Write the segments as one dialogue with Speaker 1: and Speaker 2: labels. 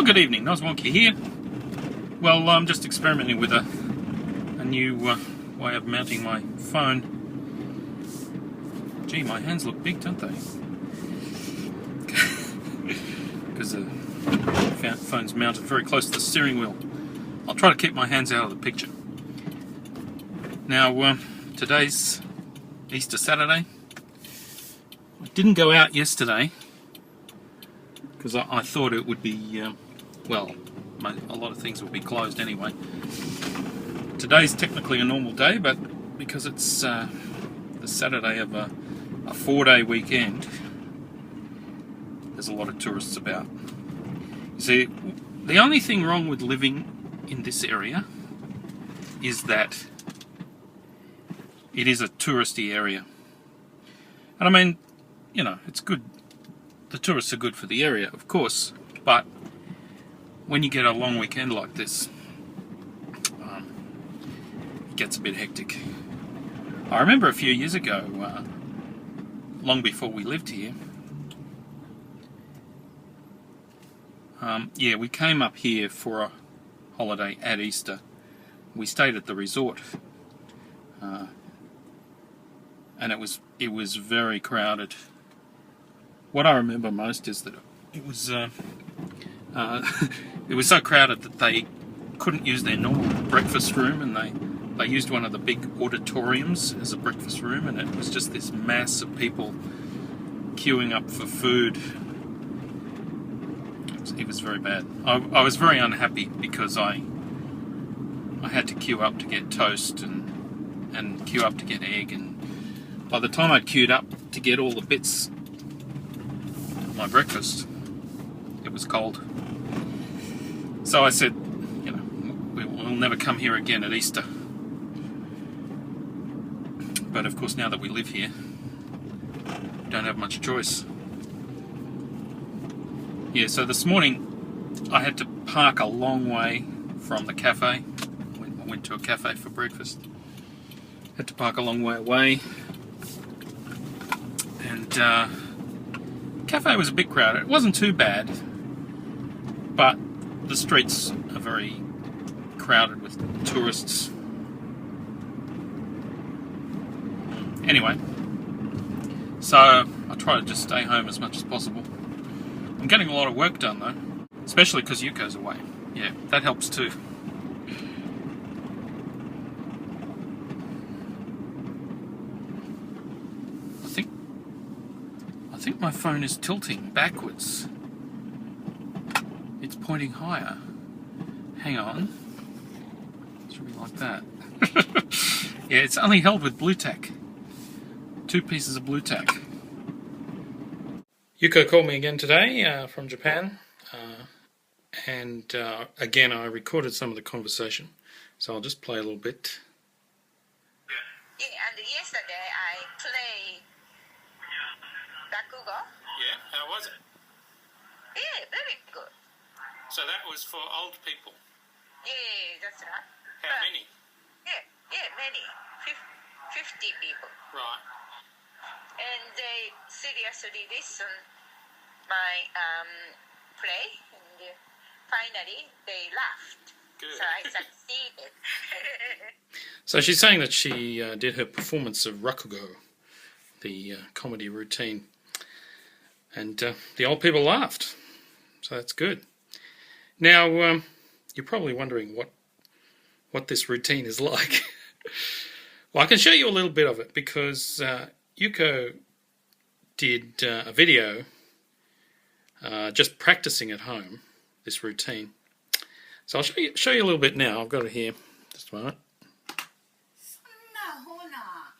Speaker 1: Well, good evening, Noswonky here. Well, I'm just experimenting with a new way of mounting my phone. Gee, my hands look big, don't they? Because the phone's mounted very close to the steering wheel. I'll try to keep my hands out of the picture. Now, today's Easter Saturday. I didn't go out yesterday because I thought it would be, well, a lot of things would be closed anyway. Today's technically a normal day, but because it's the Saturday of a 4-day weekend, there's a lot of tourists about. You see, the only thing wrong with living in this area is that it is a touristy area. And I mean, you know, it's good. The tourists are good for the area, of course, but when you get a long weekend like this, it gets a bit hectic. I remember a few years ago, long before we lived here, we came up here for a holiday at Easter. We stayed at the resort, and it was very crowded. What I remember most is that it was it was so crowded that they couldn't use their normal breakfast room, and they used one of the big auditoriums as a breakfast room, and it was just this mass of people queuing up for food. It was very bad. I was very unhappy because I had to queue up to get toast and queue up to get egg, and by the time I'd queued up to get all the bits of my breakfast, it was cold. So I said, you know, we'll never come here again at Easter. But of course, now that we live here, we don't have much choice. Yeah, so this morning I had to park a long way from the cafe. I went to a cafe for breakfast. Had to park a long way away. And cafe was a bit crowded. It wasn't too bad, but the streets are very crowded with tourists. Anyway, so I try to just stay home as much as possible. I'm getting a lot of work done though, especially because Yuko's away. Yeah, that helps too. I think my phone is tilting backwards. It's pointing higher. Hang on. It should be like that. Yeah, it's only held with blue tack. 2 pieces of blue tack. Yuko called me again today from Japan, and again I recorded some of the conversation, so I'll just play a little bit.
Speaker 2: Yeah, and yesterday I played Bakugo.
Speaker 1: Yeah, how was it?
Speaker 2: Yeah, very good.
Speaker 1: So that was for old people.
Speaker 2: Yeah, that's right.
Speaker 1: How many?
Speaker 2: Yeah, many. 50 people.
Speaker 1: Right.
Speaker 2: And they seriously listened my play, and finally they laughed.
Speaker 1: Good.
Speaker 2: So I succeeded.
Speaker 1: So she's saying that she did her performance of Rakugo, the comedy routine, and the old people laughed. So that's good. Now, you're probably wondering what this routine is like. Well, I can show you a little bit of it because Yuko did a video just practicing at home, this routine. So I'll show you a little bit now. I've got it here. Just a moment.
Speaker 3: そんなほな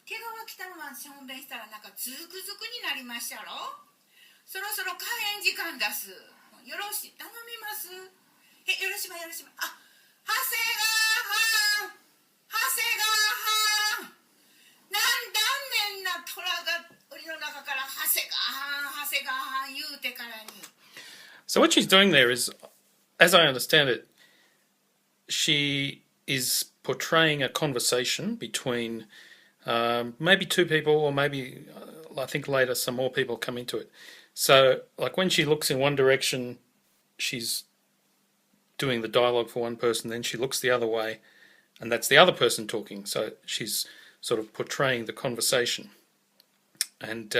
Speaker 3: 毛皮着たまましょんべんしたらなんかズクズクになりましたろ。そろそろ開演時間です。よろし頼みます。よろしばよろしば。あ、長谷川はん、長谷川はん。なんだんねんな虎が檻の中から長谷川はん、長谷川はん言うてからに。
Speaker 1: So what she's doing there is, as I understand it, she is portraying a conversation between maybe 2 people, or maybe I think later some more people come into it. So like when she looks in one direction, she's doing the dialogue for one person, then she looks the other way, and that's the other person talking. So she's sort of portraying the conversation. And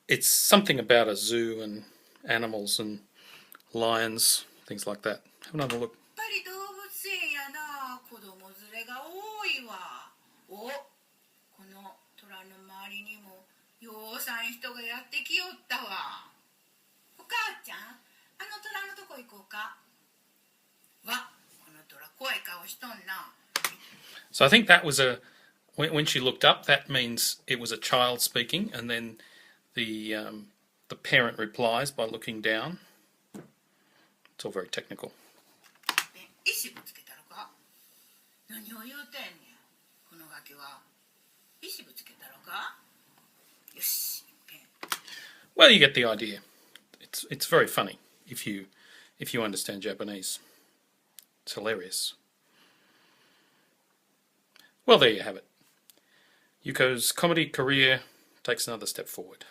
Speaker 1: it's something about a zoo and animals and lions, things like that. Have another look.
Speaker 3: やっぱり動物園やな、子供連れが多いわ。お、この虎の周りにもようさん人がやってきよったわ。お母ちゃん、あの虎のとこ行こうか。わ、この虎怖い顔しとんな。
Speaker 1: So I think that was when she looked up, that means it was a child speaking, and then the parent replies by looking down. It's all very technical.
Speaker 3: 石ぶつけたのか。何を言うてんねん。このガキは石ぶつけたのか。よし、ペン。
Speaker 1: Well, you get the idea. It's very funny if you understand Japanese. It's hilarious. Well, there you have it. Yuko's comedy career takes another step forward.